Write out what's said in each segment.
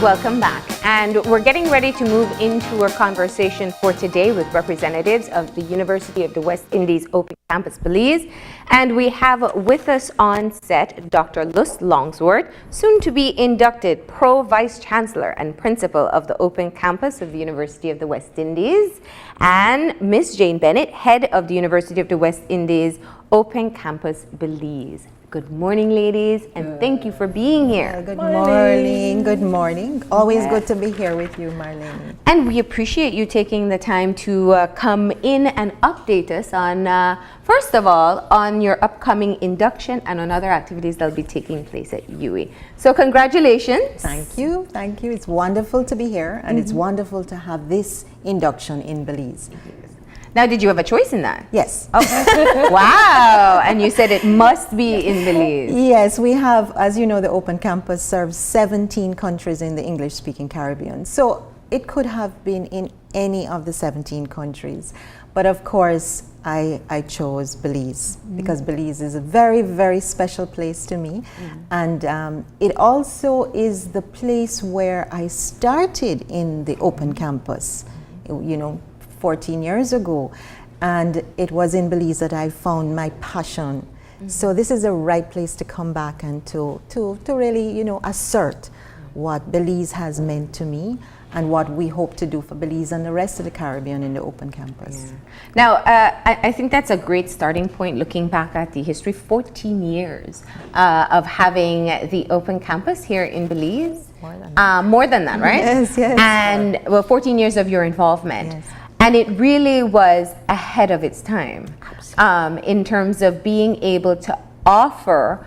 Welcome back. And we're getting ready to move into our conversation for today with representatives of the University of the West Indies Open Campus Belize. And we have with us on set Dr. Longworth, soon to be inducted Pro Vice Chancellor and Principal of the Open Campus of the University of the West Indies, and Ms. Jane Bennet, Head of the University of the West Indies Open Campus Belize. Good morning, ladies, and thank you for being here. Good morning. Good morning. Always good to be here with you, Marlene. And we appreciate you taking the time to come in and update us on, first of all, on your upcoming induction and on other activities that will be taking place at UWI. So congratulations. Thank you. Thank you. It's wonderful to be here, and it's wonderful to have this induction in Belize. Now, did you have a choice in that? Yes. Okay. Wow. And you said it must be in Belize. Yes, we have, as you know, the Open Campus serves 17 countries in the English-speaking Caribbean. So it could have been in any of the 17 countries. But of course, I chose Belize because Belize is a very, very special place to me. And it also is the place where I started in the Open Campus, you know, 14 years ago, and it was in Belize that I found my passion. So this is the right place to come back and to really, you know, assert what Belize has meant to me and what we hope to do for Belize and the rest of the Caribbean in the Open Campus. Now, I think that's a great starting point, looking back at the history, 14 years of having the Open Campus here in Belize. More than that, right? Yes, yes. And well, 14 years of your involvement. Yes. And it really was ahead of its time in terms of being able to offer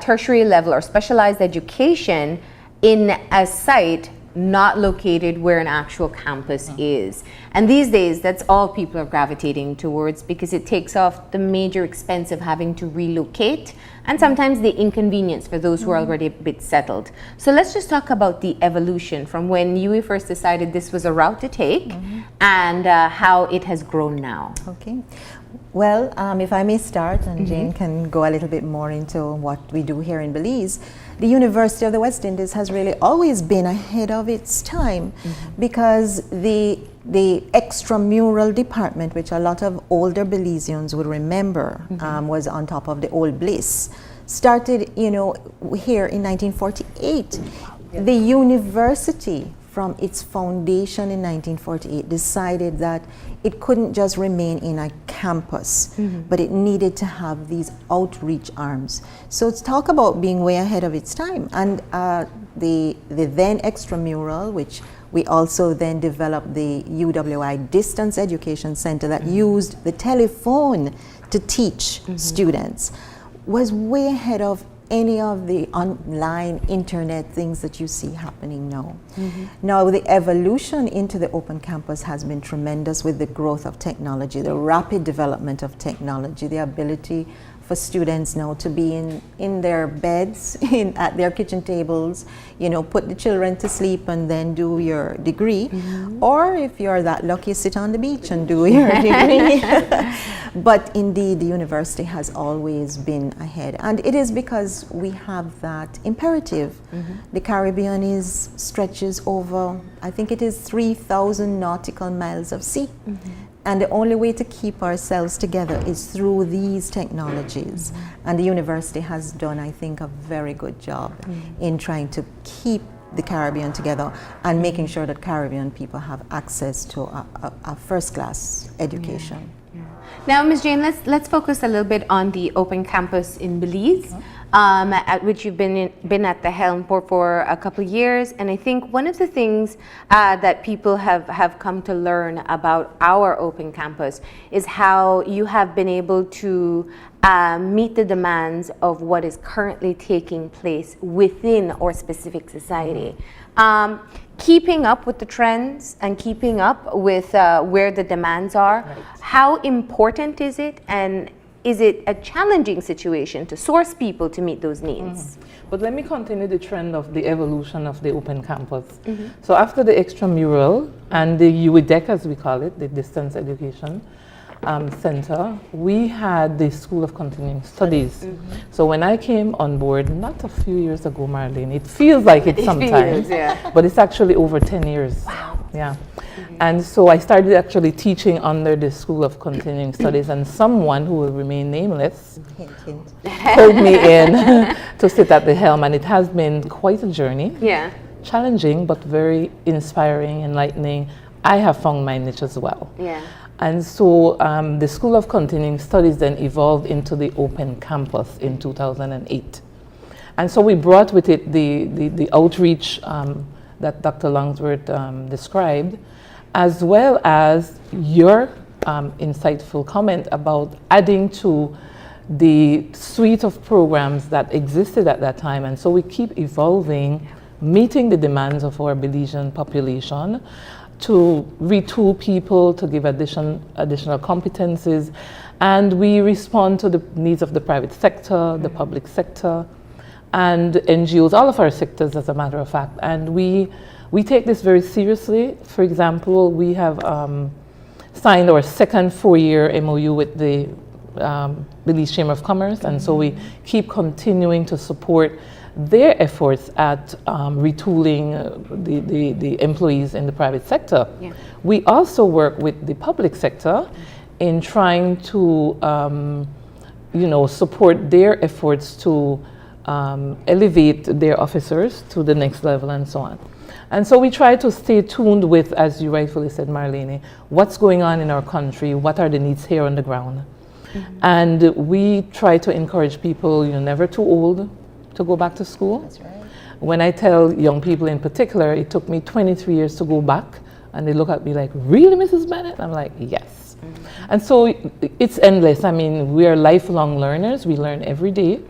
tertiary level or specialized education in a site not located where an actual campus is. And these days, that's all people are gravitating towards because it takes off the major expense of having to relocate and sometimes the inconvenience for those who are already a bit settled. So let's just talk about the evolution from when UWI first decided this was a route to take and how it has grown now. Okay. Well, if I may start, and Jane can go a little bit more into what we do here in Belize. The University of the West Indies has really always been ahead of its time because the extramural department, which a lot of older Belizeans would remember, was on top of the old Bliss, started, you know, here in 1948. The university, from its foundation in 1948, decided that it couldn't just remain in a campus, but it needed to have these outreach arms. So let's talk about being way ahead of its time. And the then extramural, which we also then developed the UWI Distance Education Center that used the telephone to teach students, was way ahead of any of the online internet things that you see happening now. Now, the evolution into the Open Campus has been tremendous with the growth of technology, the rapid development of technology, the ability for students now to be in their beds, at their kitchen tables, you know, put the children to sleep and then do your degree. Or if you're that lucky, sit on the beach and do your degree. But indeed, the university has always been ahead. And it is because we have that imperative. The Caribbean stretches over, I think it is 3,000 nautical miles of sea. And the only way to keep ourselves together is through these technologies. And the university has done, I think, a very good job in trying to keep the Caribbean together and making sure that Caribbean people have access to a first-class education. Now, Ms. Jane, let's focus a little bit on the Open Campus in Belize, at which you've been at the helm for a couple of years. And I think one of the things that people have come to learn about our Open Campus is how you have been able to meet the demands of what is currently taking place within our specific society. Keeping up with the trends and keeping up with where the demands are, how important is it, and is it a challenging situation to source people to meet those needs? But let me continue the trend of the evolution of the Open Campus. So after the extramural and the UWI DEC, as we call it, the distance education, center, we had the School of Continuing Studies. So when I came on board, not a few years ago, Marlene, it feels like it's sometimes, but it's actually over 10 years. Wow. Yeah. And so I started actually teaching under the School of Continuing Studies, and someone who will remain nameless pulled me in to sit at the helm, and it has been quite a journey. Yeah. Challenging, but very inspiring, enlightening. I have found my niche as well. Yeah. And so the School of Continuing Studies then evolved into the Open Campus in 2008. And so we brought with it the outreach that Dr. Longworth described, as well as your insightful comment about adding to the suite of programs that existed at that time. And so we keep evolving, meeting the demands of our Belizean population, to retool people, to give additional competencies, and we respond to the needs of the private sector, the public sector, and NGOs, all of our sectors, as a matter of fact. And we take this very seriously. For example, we have signed our second 4-year MOU with the Belize Chamber of Commerce, and so we keep continuing to support their efforts at retooling the employees in the private sector. Yeah. We also work with the public sector in trying to support their efforts to elevate their officers to the next level and so on. And so we try to stay tuned with, as you rightfully said, Marlene, what's going on in our country, what are the needs here on the ground. And we try to encourage people, you're never too old to go back to school. That's right. When I tell young people in particular, it took me 23 years to go back, and they look at me like, really, Mrs. Bennet? I'm like, yes. And so it's endless. I mean, we are lifelong learners. We learn every day.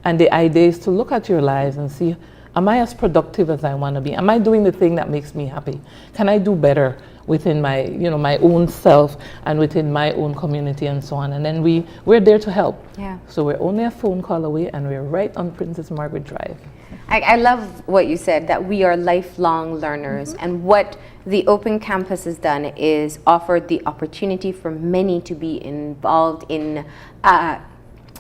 And the idea is to look at your lives and see, am I as productive as I want to be? Am I doing the thing that makes me happy? Can I do better within my, my own self and within my own community and so on? And then we're there to help. Yeah. So we're only a phone call away, and we're right on Princess Margaret Drive. I love what you said, that we are lifelong learners, and what the Open Campus has done is offered the opportunity for many to be involved in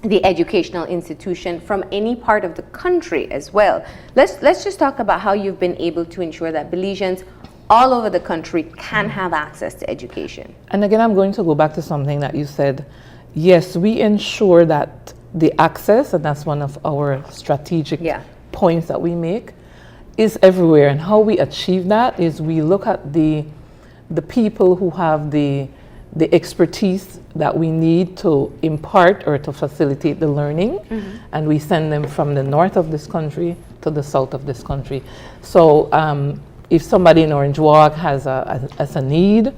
the educational institution from any part of the country as well. Let's just talk about how you've been able to ensure that Belizeans all over the country can have access to education. And again, I'm going to go back to something that you said. Yes, we ensure that the access, and that's one of our strategic points that we make, is everywhere. And how we achieve that is we look at the people who have the expertise that we need to impart or to facilitate the learning, and we send them from the north of this country to the south of this country. So if somebody in Orange Walk has a need,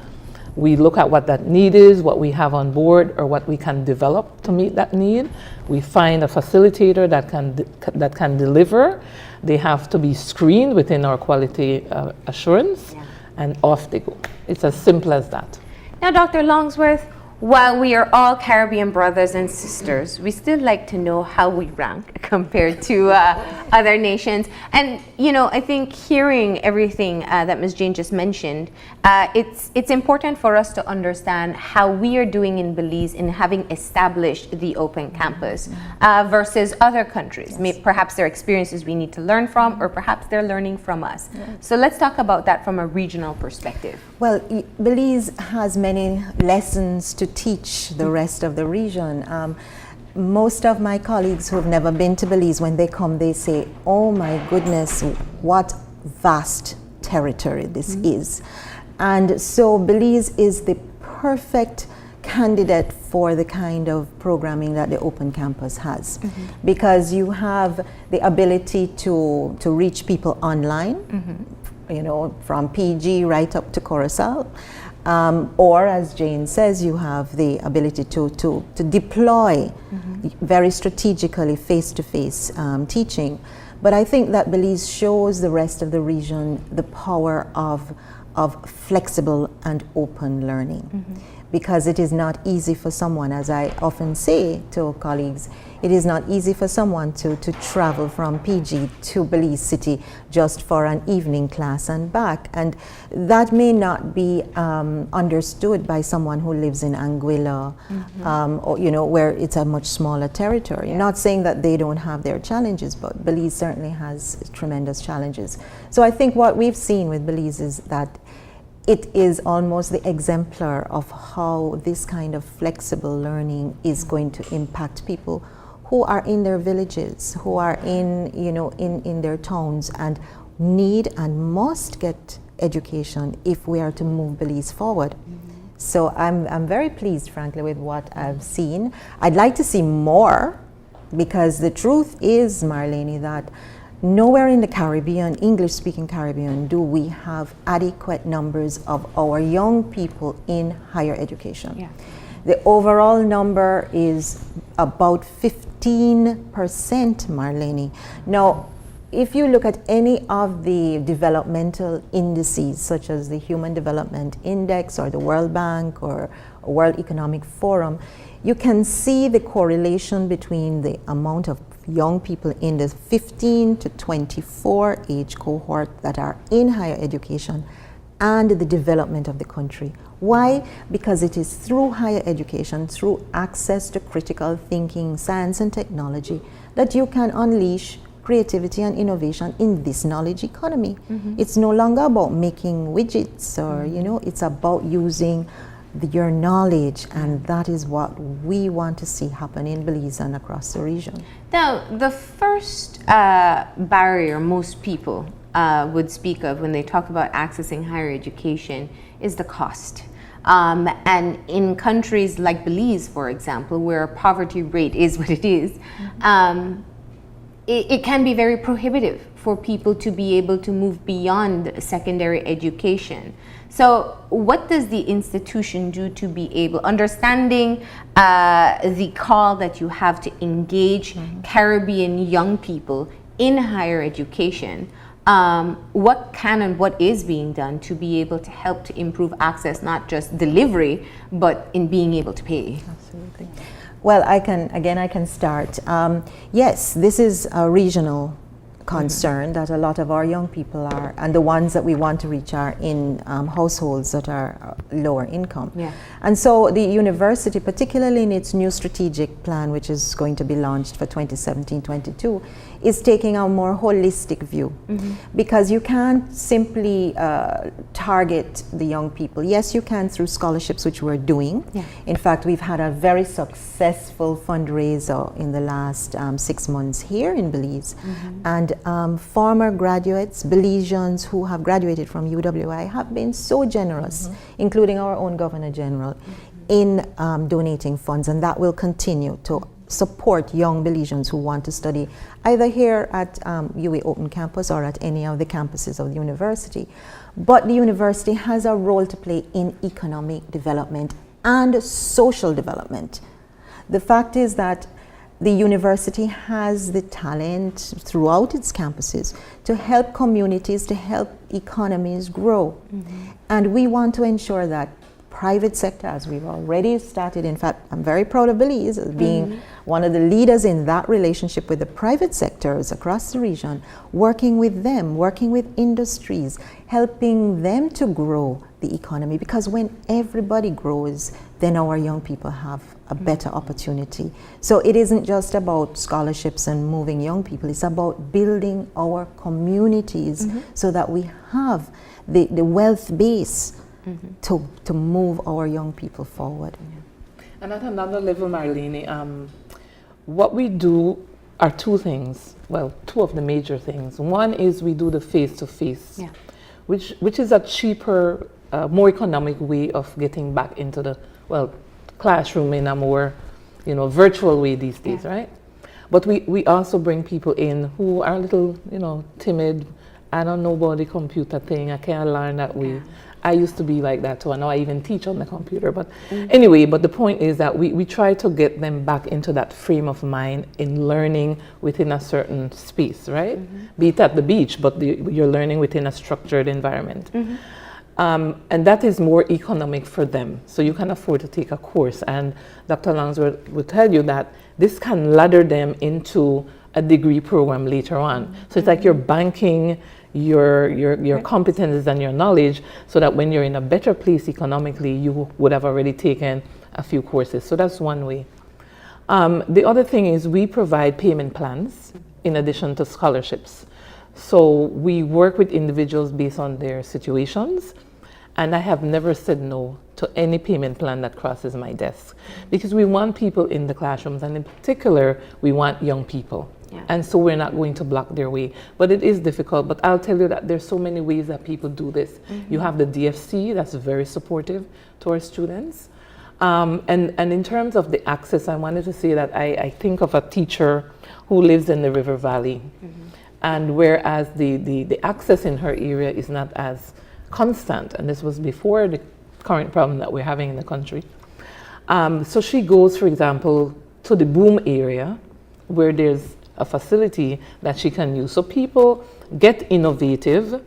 we look at what that need is, what we have on board, or what we can develop to meet that need. We find a facilitator that can deliver. They have to be screened within our quality assurance, and off they go. It's as simple as that. Now, Dr. Longworth, while we are all Caribbean brothers and sisters, we still like to know how we rank compared to other nations. And, I think hearing everything that Ms. Jane just mentioned, it's important for us to understand how we are doing in Belize in having established the Open Campus versus other countries. Yes. Perhaps there are experiences we need to learn from, or perhaps they're learning from us. Yes. So let's talk about that from a regional perspective. Well, Belize has many lessons to teach the rest of the region. Most of my colleagues who have never been to Belize, when they come, they say, oh my goodness, what vast territory this is. And so Belize is the perfect candidate for the kind of programming that the Open Campus has, because you have the ability to reach people online, from PG right up to Coruscant. Or, as Jane says, you have the ability to deploy very strategically face-to-face teaching. But I think that Belize shows the rest of the region the power of flexible and open learning. because it is not easy for someone, as I often say to colleagues, it is not easy for someone to travel from PG to Belize City just for an evening class and back. And that may not be understood by someone who lives in Anguilla, or, you know, where it's a much smaller territory. Yeah. Not saying that they don't have their challenges, but Belize certainly has tremendous challenges. So I think what we've seen with Belize is that it is almost the exemplar of how this kind of flexible learning is going to impact people who are in their villages, who are in, you know, in their towns and need and must get education if we are to move Belize forward. So I'm very pleased, frankly, with what I've seen. I'd like to see more, because the truth is, Marlene, that nowhere in the Caribbean, English-speaking Caribbean, do we have adequate numbers of our young people in higher education. Yeah. The overall number is about 15%, Marlene. Now, if you look at any of the developmental indices, such as the Human Development Index or the World Bank or World Economic Forum, you can see the correlation between the amount of young people in the 15 to 24 age cohort that are in higher education and the development of the country. Why? Because it is through higher education, through access to critical thinking, science and technology, that you can unleash creativity and innovation in this knowledge economy. It's no longer about making widgets or, you know, it's about using your knowledge, and that is what we want to see happen in Belize and across the region. Now, the first barrier most people would speak of when they talk about accessing higher education is the cost. And in countries like Belize, for example, where poverty rate is what it is, it can be very prohibitive for people to be able to move beyond secondary education. So what does the institution do to be able, understanding the call that you have to engage Caribbean young people in higher education, what can and what is being done to be able to help to improve access, not just delivery, but in being able to pay? Absolutely. Well, I can start. Yes, this is a regional concern that a lot of our young people are, and the ones that we want to reach are in households that are lower income. Yeah. And so the university, particularly in its new strategic plan, which is going to be launched for 2017-22, is taking a more holistic view, because you can't simply target the young people. Yes, you can through scholarships, which we're doing. Yeah. In fact, we've had a very successful fundraiser in the last 6 months here in Belize. And former graduates, Belizeans who have graduated from UWI, have been so generous, including our own Governor General, in donating funds, and that will continue to support young Belizeans who want to study either here at UWI Open Campus or at any of the campuses of the university. But the university has a role to play in economic development and social development. The fact is that the university has the talent throughout its campuses to help communities, to help economies grow. And we want to ensure that private sector, as we've already started, in fact, I'm very proud of Belize as being one of the leaders in that relationship with the private sectors across the region, working with them, working with industries, helping them to grow the economy, because when everybody grows, then our young people have a better opportunity. So it isn't just about scholarships and moving young people, it's about building our communities so that we have the wealth base to move our young people forward. And at another level, Marlene, what we do are two things, well, two of the major things. One is we do the face-to-face, which is a cheaper, more economic way of getting back into the, well, classroom in a more, virtual way these days, right? But we also bring people in who are a little, timid. I don't know about the computer thing. I can't learn that way. I used to be like that too. I know I even teach on the computer. But anyway, but the point is that we try to get them back into that frame of mind in learning within a certain space, right? Be it at the beach, but you're learning within a structured environment. And that is more economic for them. So you can afford to take a course. And Dr. Longworth will tell you that this can ladder them into a degree program later on. So it's like you're banking your competences and your knowledge so that when you're in a better place economically, you would have already taken a few courses. So that's one way. The other thing is we provide payment plans in addition to scholarships. So we work with individuals based on their situations, and I have never said no to any payment plan that crosses my desk, because we want people in the classrooms, and in particular, we want young people. Yeah. And so we're not going to block their way. But it is difficult, but I'll tell you that there's so many ways that people do this. You have the DFC that's very supportive to our students. And in terms of the access, I wanted to say that I think of a teacher who lives in the River Valley. And whereas the access in her area is not as constant, and this was before the current problem that we're having in the country. So she goes, for example, to the Boom area where there's a facility that she can use. So people get innovative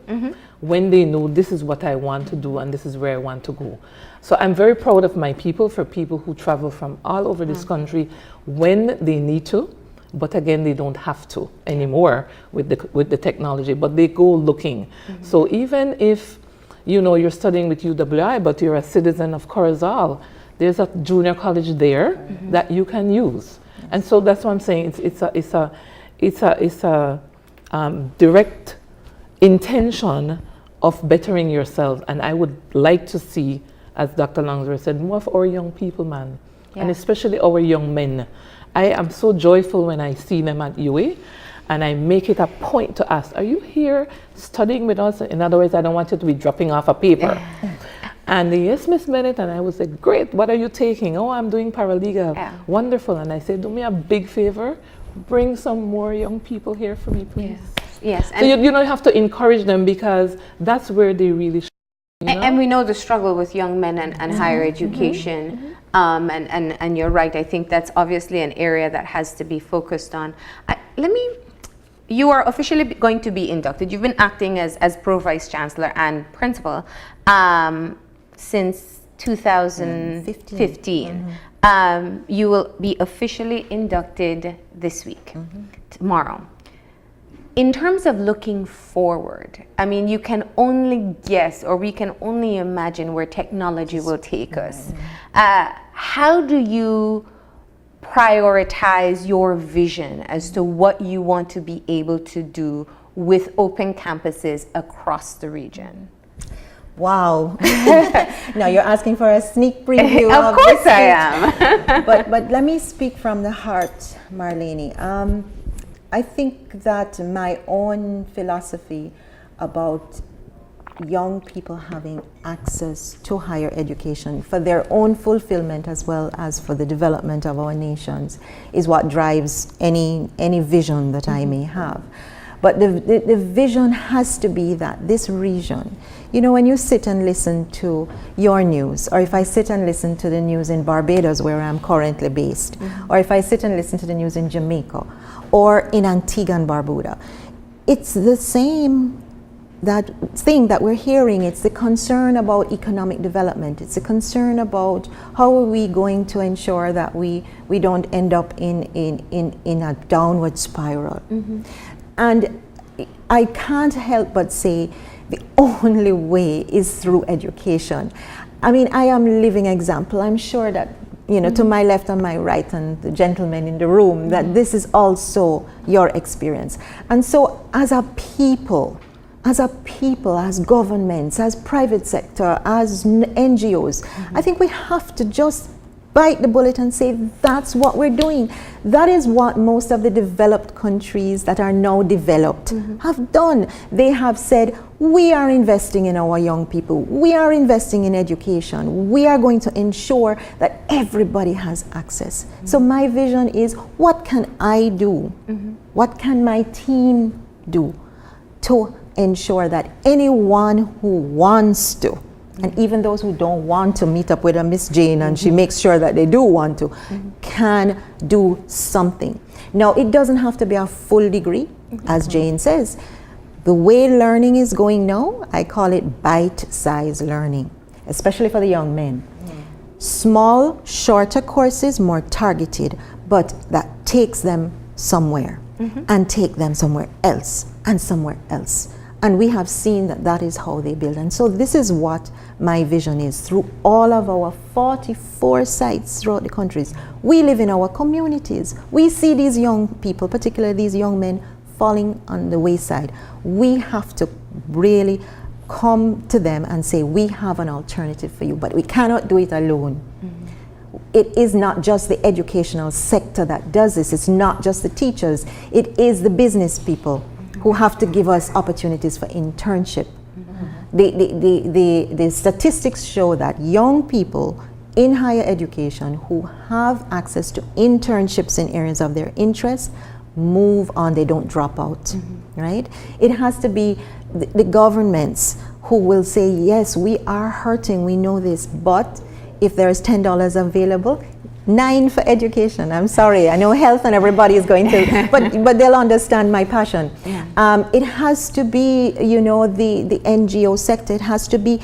when they know this is what I want to do and this is where I want to go. So I'm very proud of my people, for people who travel from all over this country when they need to. But again, they don't have to anymore with the technology, but they go looking. So even if you're studying with UWI, but you're a citizen of Corozal, there's a junior college there that you can use. And so that's what I'm saying. It's a direct intention of bettering yourself. And I would like to see, as Dr. Longworth said, more of our young people, man, and especially our young men. I am so joyful when I see them at UA, and I make it a point to ask, are you here studying with us? In other words, I don't want you to be dropping off a paper. And yes, Miss Bennet, and I would say, great, what are you taking? Oh, I'm doing paralegal. Wonderful. And I said, do me a big favor, bring some more young people here for me, please. Yes. So you have to encourage them, because that's where they really should. And we know the struggle with young men and higher education. And you're right. I think that's obviously an area that has to be focused on. You are officially going to be inducted. You've been acting as Pro Vice Chancellor and Principal since 2015. You will be officially inducted this week, tomorrow. In terms of looking forward, I mean, you can only guess, or we can only imagine where technology will take us. How do you prioritize your vision as to what you want to be able to do with open campuses across the region? Wow. Now you're asking for a sneak preview. Of course I am. but let me speak from the heart, Marlene. I think that my own philosophy about young people having access to higher education for their own fulfillment as well as for the development of our nations is what drives any vision that I may have. But the vision has to be that this region, when you sit and listen to your news, or if I sit and listen to the news in Barbados, where I'm currently based, or if I sit and listen to the news in Jamaica, or in Antigua and Barbuda, it's the same thing that we're hearing. It's the concern about economic development. It's a concern about how are we going to ensure that we don't end up in a downward spiral. And I can't help but say the only way is through education. I mean, I am a living example. I'm sure that, to my left and my right and the gentlemen in the room, that this is also your experience. And so as a people, as governments, as private sector, as NGOs, I think we have to just bite the bullet and say that's what we're doing. That is what most of the developed countries that are now developed have done. They have said, we are investing in our young people. We are investing in education. We are going to ensure that everybody has access. So my vision is, what can I do? What can my team do to ensure that anyone who wants to, and even those who don't want to meet up with a Miss Jane, and she makes sure that they do want to, can do something. Now, it doesn't have to be a full degree, as Jane says. The way learning is going now, I call it bite-sized learning, especially for the young men. Small, shorter courses, more targeted, but that takes them somewhere and take them somewhere else and somewhere else. And we have seen that that is how they build. And so this is what my vision is through all of our 44 sites throughout the countries. We live in our communities. We see these young people, particularly these young men, falling on the wayside. We have to really come to them and say, we have an alternative for you, but we cannot do it alone. It is not just the educational sector that does this. It's not just the teachers. It is the business people who have to give us opportunities for internship. The statistics show that young people in higher education who have access to internships in areas of their interest move on, they don't drop out, right? It has to be the governments who will say, yes, we are hurting, we know this, but if there's $10 available, 9 for education. I'm sorry, I know health and everybody is going to, but they'll understand my passion. It has to be, you know, the NGO sector. It has to be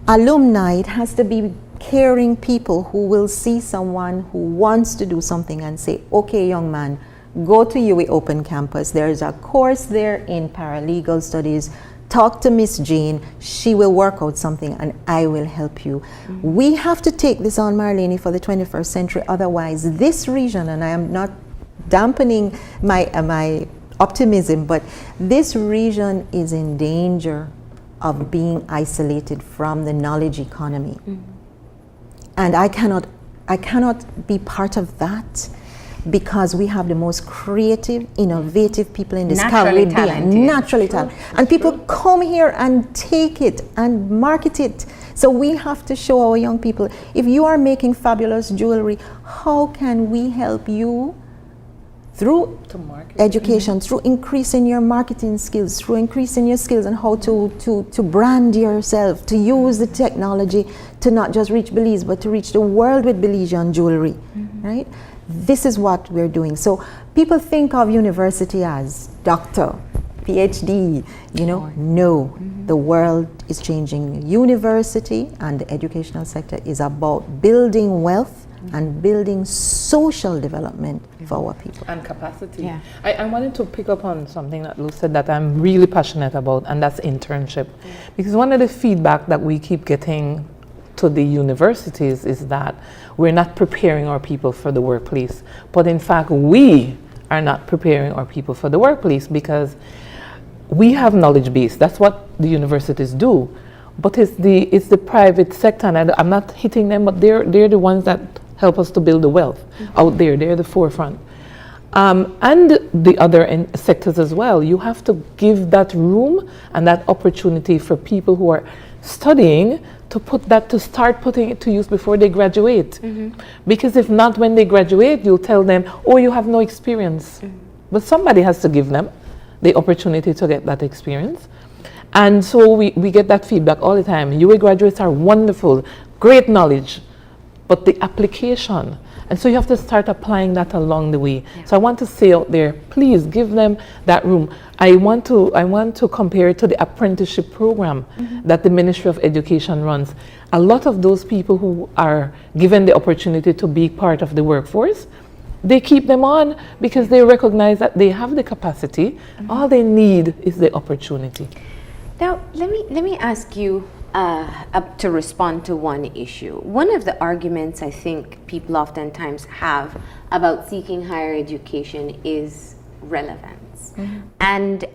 alumni. It has to be caring people who will see someone who wants to do something and say, okay, young man, go to UWI Open Campus. There is a course there in paralegal studies. Talk to Miss Jane, she will work out something and I will help you. We have to take this on, Marlene, for the 21st century. Otherwise, this region, and I am not dampening my optimism, but this region is in danger of being isolated from the knowledge economy. And I cannot be part of that, because we have the most creative, innovative people in this Caribbean, naturally talented. And people come here and take it and market it. So we have to show our young people, if you are making fabulous jewelry, how can we help you through education, through increasing your marketing skills, through increasing your skills on how to brand yourself, to use the technology to not just reach Belize, but to reach the world with Belizean jewelry, right? This is what we're doing. So people think of university as doctor, PhD, you know, no, the world is changing. University and the educational sector is about building wealth and building social development for our people. And capacity. I wanted to pick up on something that Lou said that I'm really passionate about, and that's internship. Because one of the feedback that we keep getting to the universities is that we're not preparing our people for the workplace. But in fact, we are not preparing our people for the workplace, because we have knowledge base. That's what the universities do. But it's the private sector, and I'm not hitting them, but they're the ones that help us to build the wealth out there. They're the forefront. And the other sectors as well. You have to give that room and that opportunity for people who are studying to start putting it to use before they graduate. Because if not, when they graduate, you'll tell them, oh, you have no experience. But somebody has to give them the opportunity to get that experience. And so we get that feedback all the time. UA graduates are wonderful, great knowledge, but the application. And so you have to start applying that along the way. So I want to say out there, please give them that room. I want to compare it to the apprenticeship program that the Ministry of Education runs. A lot of those people who are given the opportunity to be part of the workforce, they keep them on because they recognize that they have the capacity. All they need is the opportunity. Now, let me ask you to respond to one issue. One of the arguments I think people oftentimes have about seeking higher education is relevance. And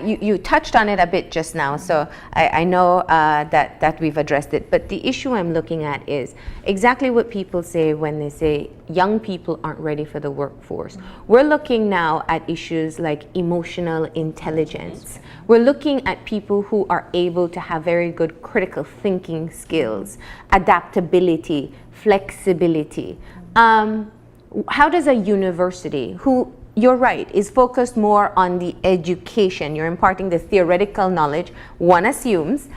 you touched on it a bit just now, so I know that we've addressed it. But the issue I'm looking at is exactly what people say when they say young people aren't ready for the workforce. We're looking now at issues like emotional intelligence. We're looking at people who are able to have very good critical thinking skills, adaptability, flexibility. How does a university, who, you're right, is focused more on the education, you're imparting the theoretical knowledge, one assumes,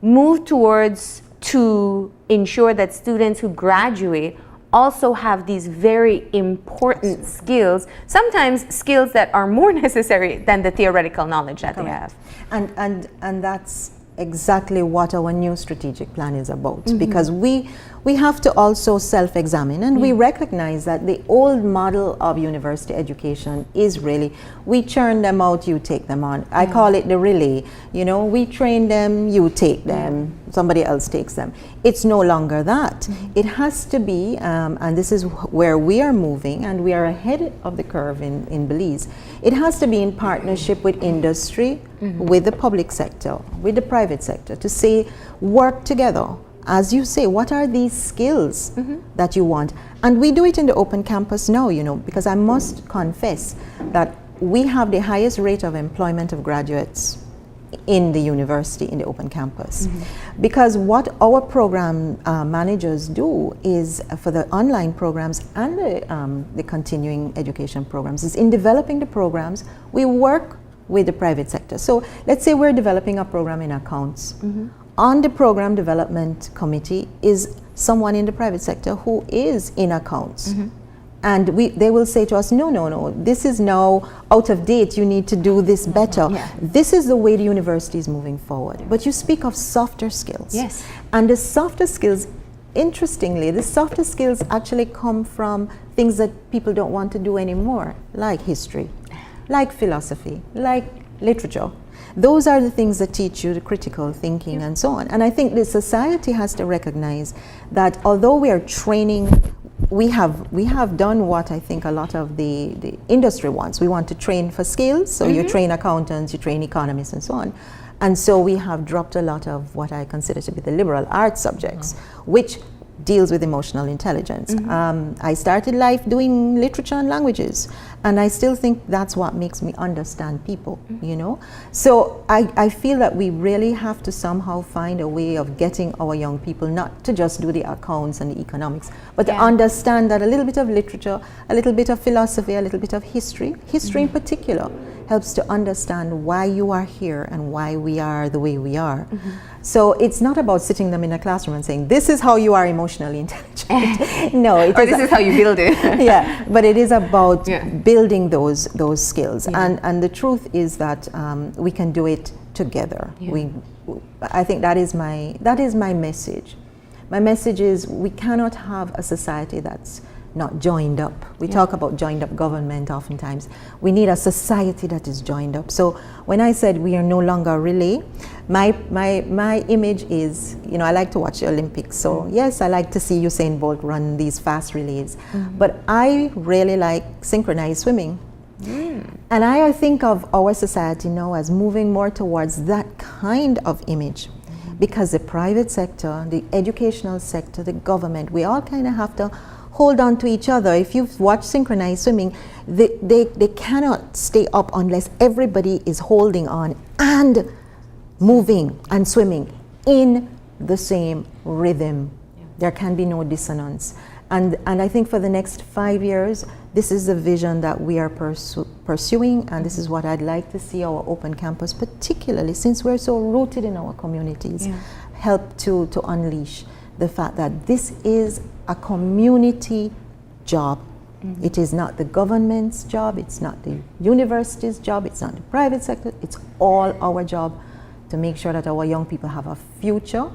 move towards to ensure that students who graduate also have these very important skills, sometimes skills that are more necessary than the theoretical knowledge that they have. And that's exactly what our new strategic plan is about, because we have to also self-examine, and we recognize that the old model of university education is really, we churn them out, you take them on. I call it the relay. You know, we train them, you take them, somebody else takes them. It's no longer that. It has to be, and this is where we are moving, and we are ahead of the curve in Belize. It has to be in partnership with industry, with the public sector, with the private sector, to say, work together. As you say, what are these skills that you want? And we do it in the open campus now, you know, because I must confess that we have the highest rate of employment of graduates in the university, in the open campus. Because what our program managers do is, for the online programs and the continuing education programs, is in developing the programs, we work with the private sector. So let's say we're developing a program in accounts. On the program development committee is someone in the private sector who is in accounts. And they will say to us, no, this is now out of date, you need to do this better. This is the way the university is moving forward. But you speak of softer skills. Yes. And the softer skills, interestingly, the softer skills actually come from things that people don't want to do anymore, like history, like philosophy, like literature. Those are the things that teach you the critical thinking and so on. And I think the society has to recognize that although we are training, we have done what I think a lot of the industry wants. We want to train for skills, so you train accountants, you train economists and so on. And so we have dropped a lot of what I consider to be the liberal arts subjects, which deals with emotional intelligence. I started life doing literature and languages, and I still think that's what makes me understand people, you know? So I feel that we really have to somehow find a way of getting our young people not to just do the accounts and the economics, but to understand that a little bit of literature, a little bit of philosophy, a little bit of history in particular, helps to understand why you are here and why we are the way we are. So it's not about sitting them in a classroom and saying, this is how you are emotionally intelligent. No, or this is how you build it. Yeah, but it is about building those skills. And the truth is that we can do it together. I think that is my message. My message is we cannot have a society that's not joined up. We talk about joined up government oftentimes. We need a society that is joined up. So when I said we are no longer a relay, my image is, you know, I like to watch the Olympics. So yes, I like to see Usain Bolt run these fast relays. But I really like synchronized swimming. And I think of our society now as moving more towards that kind of image. Because the private sector, the educational sector, the government, we all kind of have to hold on to each other. If you've watched synchronized swimming, they cannot stay up unless everybody is holding on and moving and swimming in the same rhythm. There can be no dissonance. And I think for the next 5 years, this is the vision that we are pursuing, and this is what I'd like to see our open campus, particularly since we're so rooted in our communities, help to unleash the fact that this is a community job. It is not the government's job, it's not the university's job, it's not the private sector, it's all our job to make sure that our young people have a future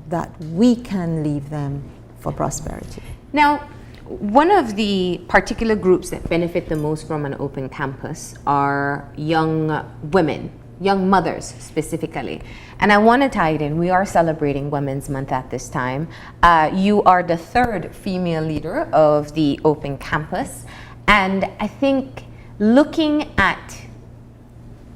that we can leave them for prosperity. Now, one of the particular groups that benefit the most from an open campus are young women, young mothers specifically. And I want to tie it in. We are celebrating Women's Month at this time. You are the third female leader of the open campus. And I think looking at,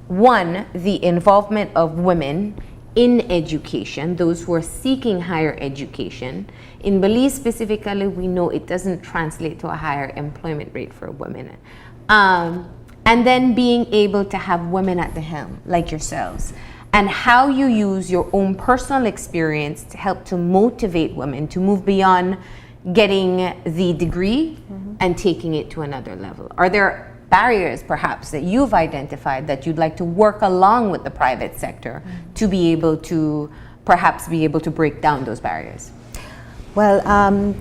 one, the involvement of women in education, those who are seeking higher education. In Belize specifically, we know it doesn't translate to a higher employment rate for women. And then being able to have women at the helm, like yourselves, and how you use your own personal experience to help to motivate women to move beyond getting the degree and taking it to another level. Are there barriers perhaps that you've identified that you'd like to work along with the private sector to be able to perhaps be able to break down those barriers? Well,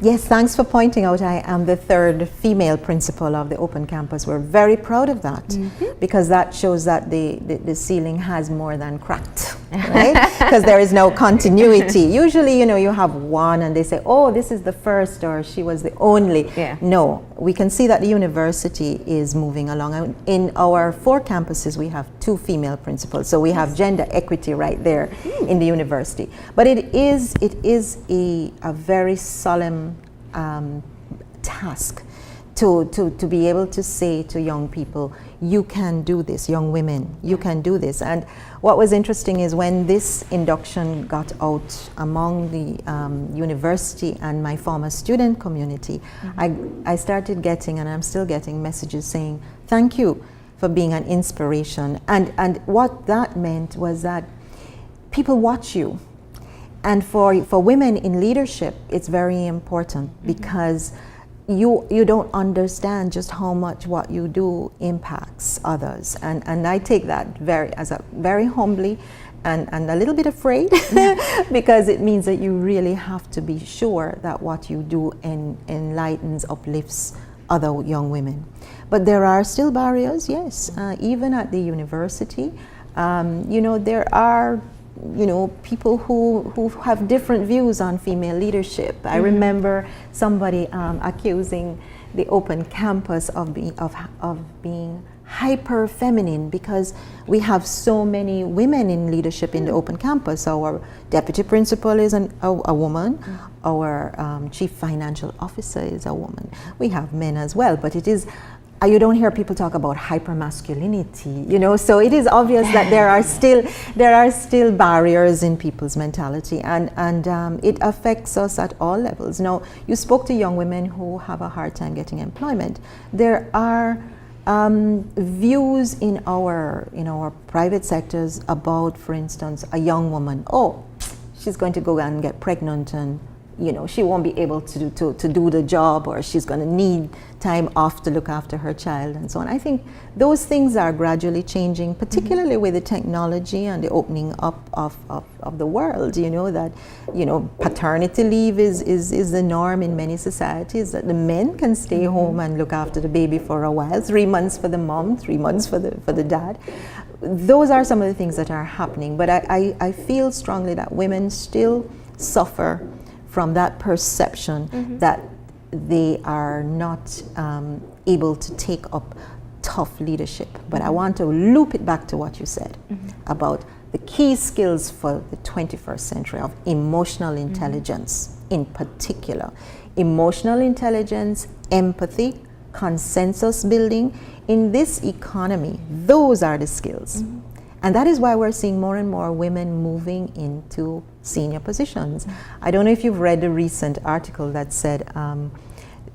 yes, thanks for pointing out I am the third female principal of the Open Campus. We're very proud of that because that shows that the ceiling has more than cracked, right? Because there is no continuity. Usually, you have one and they say, oh, this is the first or she was the only. Yeah. No, we can see that the university is moving along. And in our 4 campuses, we have 2 female principals. So we have gender equity right there in the university. But it is a very solemn task to be able to say to young people, you can do this, young women, you can do this. And what was interesting is when this induction got out among the university and my former student community, I started getting, and I'm still getting, messages saying, thank you for being an inspiration. And what that meant was that people watch you. And for women in leadership, it's very important because you don't understand just how much what you do impacts others. And I take that very humbly and a little bit afraid because it means that you really have to be sure that what you do enlightens, uplifts other young women. But there are still barriers, yes, even at the university. There are people who have different views on female leadership. I remember somebody accusing the Open Campus of being hyper feminine because we have so many women in leadership in the Open Campus. Our deputy principal is a woman. Our chief financial officer is a woman. We have men as well, but it is. You don't hear people talk about hypermasculinity, so it is obvious that there are still barriers in people's mentality, and it affects us at all levels. Now, you spoke to young women who have a hard time getting employment. There are views in our private sectors about, for instance, a young woman. Oh, she's going to go and get pregnant and she won't be able to do the job, or she's going to need time off to look after her child and so on. I think those things are gradually changing, particularly with the technology and the opening up of the world, that, paternity leave is the norm in many societies, that the men can stay home and look after the baby for a while, 3 months for the mom, 3 months for the dad. Those are some of the things that are happening, but I feel strongly that women still suffer from that perception that they are not able to take up tough leadership. But I want to loop it back to what you said about the key skills for the 21st century of emotional intelligence in particular. Emotional intelligence, empathy, consensus building. In this economy, those are the skills. And that is why we're seeing more and more women moving into senior positions. I don't know if you've read the recent article that said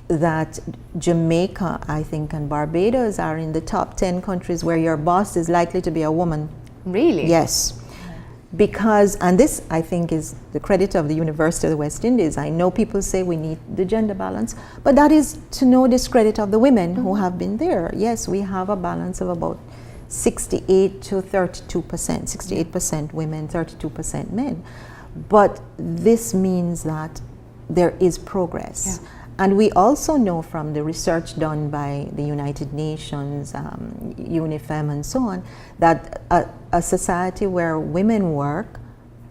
that Jamaica, I think, and Barbados are in the top 10 countries where your boss is likely to be a woman. Really? Yes. Because, and this I think is the credit of the University of the West Indies. I know people say we need the gender balance, but that is to no discredit of the women who have been there. Yes, we have a balance of about 68 to 32%, 68% women, 32% men. But this means that there is progress. Yeah. And we also know from the research done by the United Nations, UNIFEM and so on, that a society where women work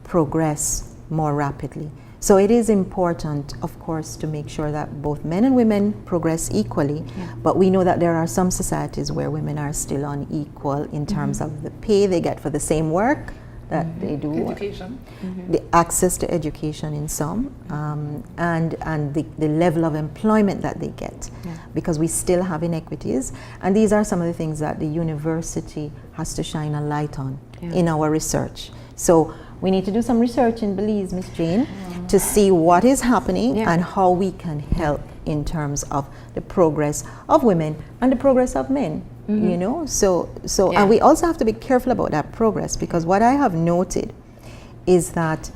progress more rapidly. So it is important, of course, to make sure that both men and women progress equally, but we know that there are some societies where women are still unequal in terms of the pay they get for the same work that they do. Education. The access to education in some, and the level of employment that they get, because we still have inequities. And these are some of the things that the university has to shine a light on in our research. So we need to do some research in Belize, Miss Jane, to see what is happening and how we can help in terms of the progress of women and the progress of men. So and we also have to be careful about that progress, because what I have noted is that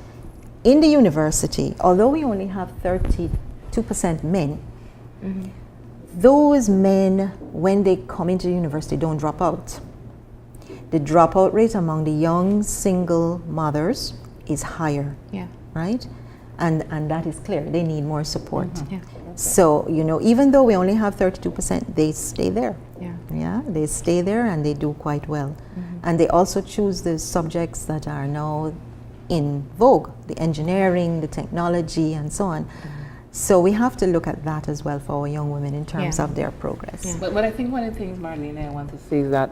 in the university, although we only have 32% men, those men, when they come into the university, don't drop out. The dropout rate among the young single mothers is higher, right? And that is clear. They need more support. Yeah. So, even though we only have 32%, they stay there. Yeah. Yeah, they stay there and they do quite well. And they also choose the subjects that are now in vogue, the engineering, the technology, and so on. So we have to look at that as well for our young women in terms of their progress. Yeah. But I think one of the things, Marlene, I want to say is that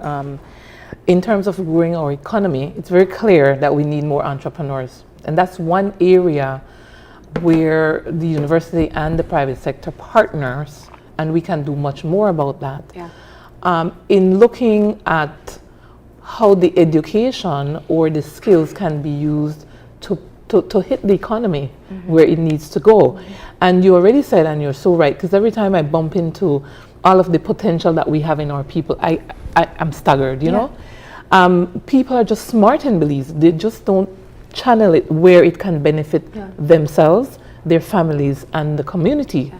in terms of growing our economy, it's very clear that we need more entrepreneurs. And that's one area where the university and the private sector partners, and we can do much more about that. Yeah. In looking at how the education or the skills can be used to hit the economy where it needs to go. And you already said, and you're so right, because every time I bump into all of the potential that we have in our people, I'm staggered, you know? People are just smart in Belize. They just don't channel it where it can benefit themselves, their families, and the community.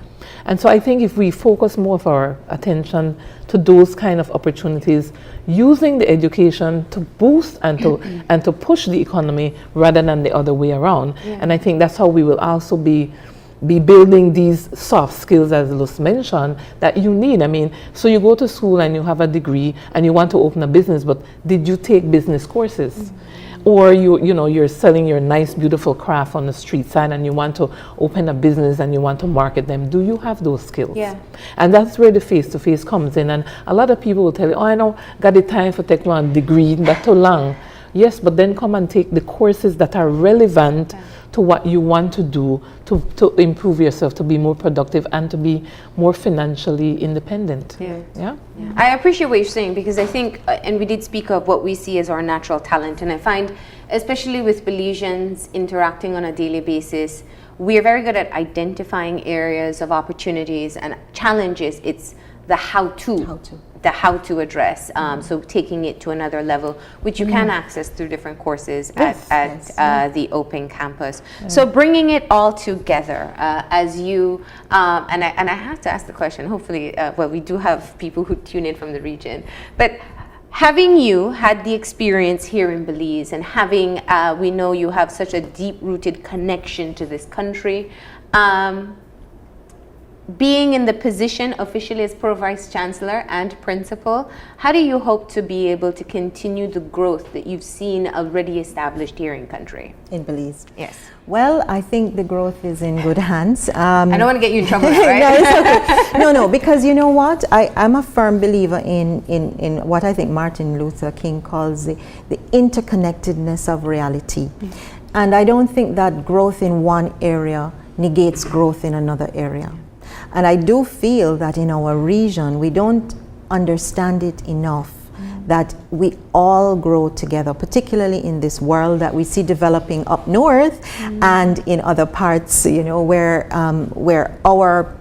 And so I think if we focus more of our attention to those kind of opportunities, using the education to boost and to push the economy rather than the other way around. And I think that's how we will also be building these soft skills, as Luz mentioned, that you need. I mean, so you go to school and you have a degree and you want to open a business, but did you take business courses? Or you're selling your nice, beautiful craft on the street side and you want to open a business and you want to market them. Do you have those skills? Yeah. And that's where the face-to-face comes in. And a lot of people will tell you, I don't got the time for take one degree, that's too long. Yes, but then come and take the courses that are relevant to what you want to do to improve yourself, to be more productive and to be more financially independent. Yeah. I appreciate what you're saying, because I think, and we did speak of what we see as our natural talent, and I find, especially with Belizeans interacting on a daily basis, we are very good at identifying areas of opportunities and challenges. It's the how to address. So taking it to another level, which you can access through different courses at the Open Campus. So bringing it all together as you, and I have to ask the question, hopefully, well, we do have people who tune in from the region, but having you had the experience here in Belize, and having, we know you have such a deep-rooted connection to this country, being in the position officially as Pro-Vice Chancellor and Principal, how do you hope to be able to continue the growth that you've seen already established here in country? In Belize? Yes. Well, I think the growth is in good hands. I don't want to get you in trouble, right? No, it's okay. No, because you know what? I'm a firm believer in what I think Martin Luther King calls the interconnectedness of reality. And I don't think that growth in one area negates growth in another area. And I do feel that in our region, we don't understand it enough, that we all grow together, particularly in this world that we see developing up north and in other parts, where our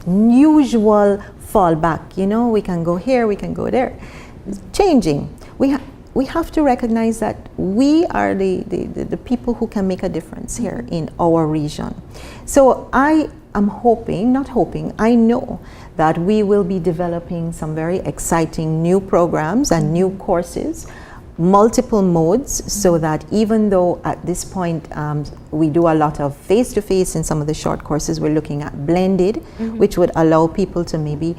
usual fallback, we can go here, we can go there, it's changing. We have to recognize that we are the people who can make a difference here in our region. So I'm I know that we will be developing some very exciting new programs and new courses, multiple modes, so that even though at this point we do a lot of face-to-face in some of the short courses, we're looking at blended, which would allow people to maybe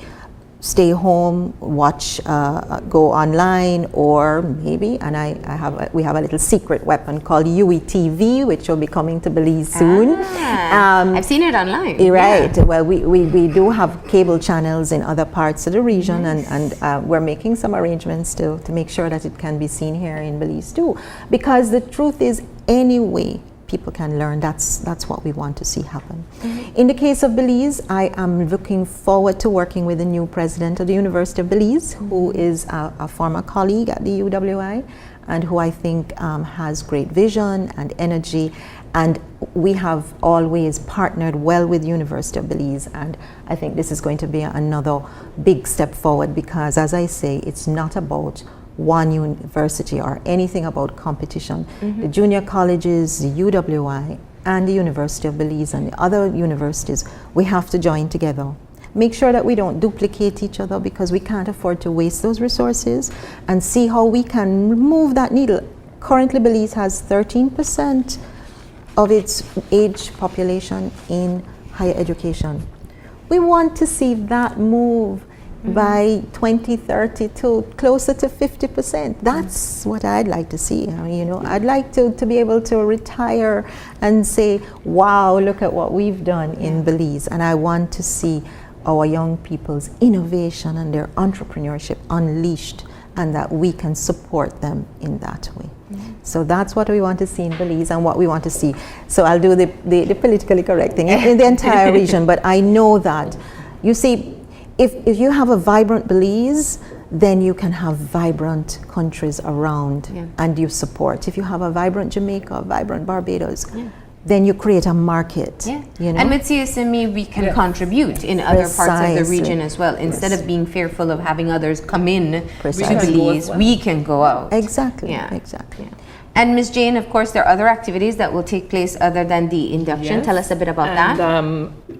stay home, watch, go online, or maybe, and we have a little secret weapon called UETV, which will be coming to Belize soon. I've seen it online. Right. Yeah. Well, we do have cable channels in other parts of the region, and we're making some arrangements to make sure that it can be seen here in Belize too. Because the truth is, anyway, people can learn. That's what we want to see happen. In the case of Belize, I am looking forward to working with the new president of the University of Belize, who is a former colleague at the UWI, and who I think has great vision and energy. And we have always partnered well with the University of Belize, and I think this is going to be another big step forward, because, as I say, it's not about one university or anything about competition. The junior colleges, the UWI, and the University of Belize and the other universities, we have to join together. Make sure that we don't duplicate each other, because we can't afford to waste those resources, and see how we can move that needle. Currently, Belize has 13% of its age population in higher education. We want to see that move by 2030 to closer to 50%. That's what I'd like to see. I'd like to be able to retire and say, wow, look at what we've done in Belize. And I want to see our young people's innovation and their entrepreneurship unleashed, and that we can support them in that way. So that's what we want to see in Belize and what we want to see. So I'll do the politically correct thing in the entire region, but I know that, you see, if you have a vibrant Belize, then you can have vibrant countries around and you support. If you have a vibrant Jamaica, vibrant Barbados, then you create a market. And with CSME, we can contribute in other parts of the region as well. Instead of being fearful of having others come in to Belize, we can go out. Exactly. And Ms. Jane, of course, there are other activities that will take place other than the induction. Tell us a bit about that.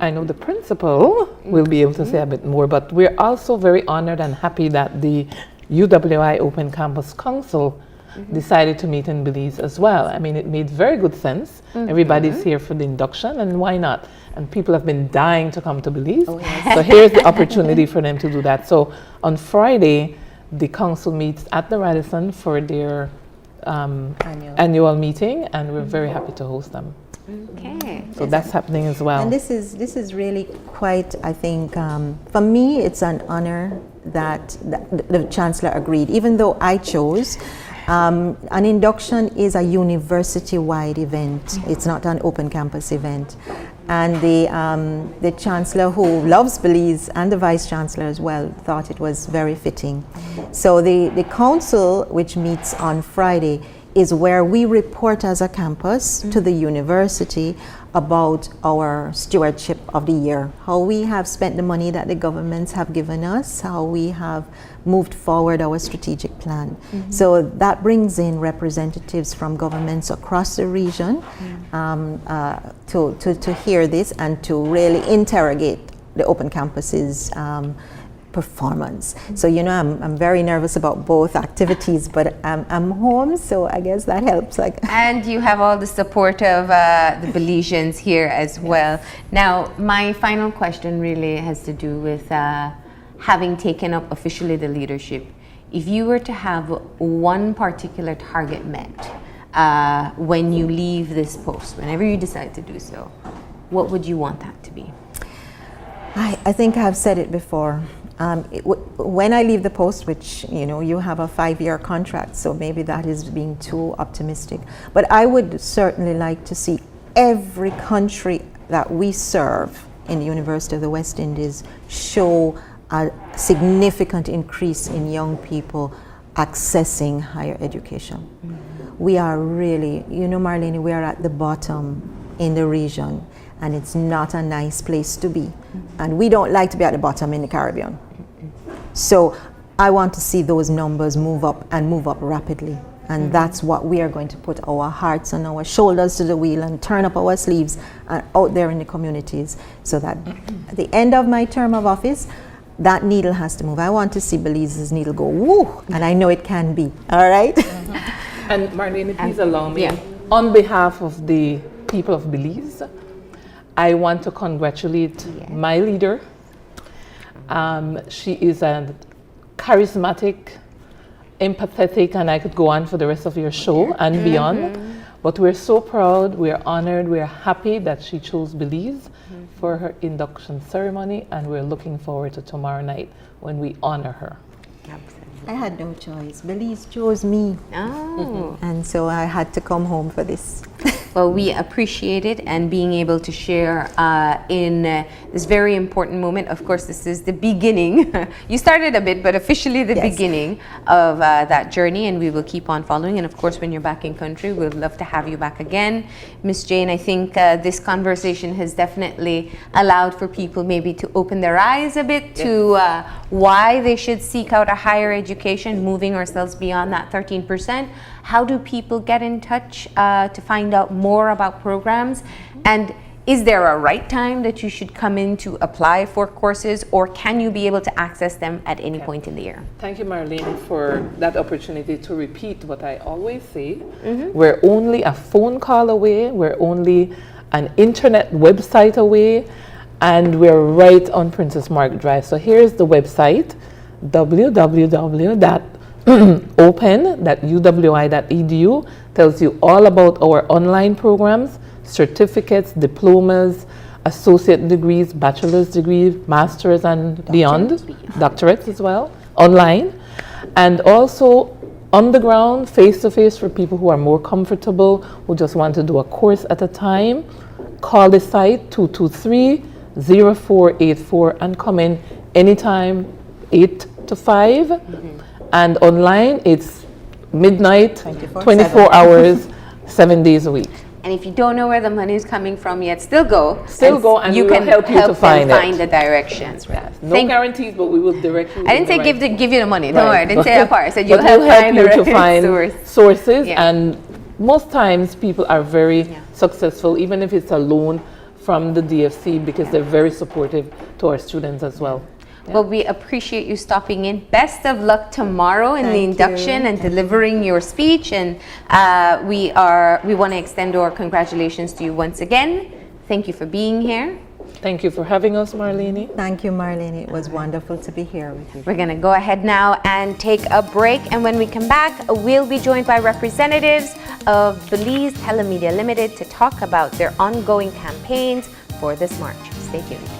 I know the principal will be able to say a bit more, but we're also very honored and happy that the UWI Open Campus Council decided to meet in Belize as well. I mean, it made very good sense. Everybody's here for the induction, and why not? And people have been dying to come to Belize. So here's the opportunity for them to do that. So on Friday, the council meets at the Radisson for their annual meeting, and we're very happy to host them. So that's happening as well. And this is really quite, I think, for me, it's an honor that the Chancellor agreed, even though I chose. An induction is a university-wide event. It's not an open campus event. And the Chancellor, who loves Belize, and the Vice Chancellor as well, thought it was very fitting. So the council, which meets on Friday, is where we report as a campus to the university about our stewardship of the year, how we have spent the money that the governments have given us, how we have moved forward our strategic plan. So that brings in representatives from governments across the region to hear this and to really interrogate the open campus's performance. So I'm very nervous about both activities, but I'm home, so I guess that helps. And you have all the support of the Belizeans here as well. Now, my final question really has to do with having taken up officially the leadership. If you were to have one particular target met when you leave this post, whenever you decide to do so, what would you want that to be? I think I've said it before. When I leave the post, which you have a 5-year contract, so maybe that is being too optimistic, but I would certainly like to see every country that we serve in the University of the West Indies show a significant increase in young people accessing higher education. We are really, Marlene, we are at the bottom in the region, and it's not a nice place to be. And we don't like to be at the bottom in the Caribbean. So I want to see those numbers move up and move up rapidly. And that's what we are going to put our hearts and our shoulders to the wheel and turn up our sleeves out there in the communities, so that at the end of my term of office, that needle has to move. I want to see Belize's needle go woo, and I know it can be. All right? And Marlene, please allow me, on behalf of the people of Belize, I want to congratulate my leader. She is a charismatic, empathetic, and I could go on for the rest of your show and beyond. But we're so proud, we're honored, we're happy that she chose Belize for her induction ceremony, and we're looking forward to tomorrow night when we honor her. I had no choice. Belize chose me. And so I had to come home for this. Well, we appreciate it, and being able to share in this very important moment. Of course, this is the beginning. You started a bit, but officially the beginning of that journey, and we will keep on following. And of course, when you're back in country, we'd love to have you back again. Ms. Jane, I think this conversation has definitely allowed for people maybe to open their eyes a bit to why they should seek out a higher education, moving ourselves beyond that 13%. How do people get in touch to find out more about programs? And is there a right time that you should come in to apply for courses, or can you be able to access them at any point in the year? Thank you, Marlene, for that opportunity to repeat what I always say. We're only a phone call away, we're only an internet website away, and we're right on Princess Margaret Drive. So here's the website, www.open.uwi.edu. Tells you all about our online programs, certificates, diplomas, associate degrees, bachelor's degrees, master's and beyond, doctorates as well, online. And also on the ground, face-to-face for people who are more comfortable, who just want to do a course at a time. Call the site 223-0484 and come in anytime, 8 to 5. And online, it's midnight, 24 hours, 7 days a week. And if you don't know where the money is coming from yet, still go. Still go, and you we will can help you to find it. the directions. Yes. No guarantees, but we will direct you. I didn't say give you the money. Don't worry. I didn't say that part. I said But you'll help we'll help find you the to right find sources, Yeah. and most times people are very successful, even if it's a loan from the DFC, because they're very supportive to our students as well. Well, we appreciate you stopping in. Best of luck tomorrow in the induction and delivering your speech. And we want to extend our congratulations to you once again. Thank you for being here. Thank you for having us, Marlene. Thank you, Marlene. It was wonderful to be here with you. We're going to go ahead now and take a break. And when we come back, we'll be joined by representatives of Belize Telemedia Limited to talk about their ongoing campaigns for this March. Stay tuned.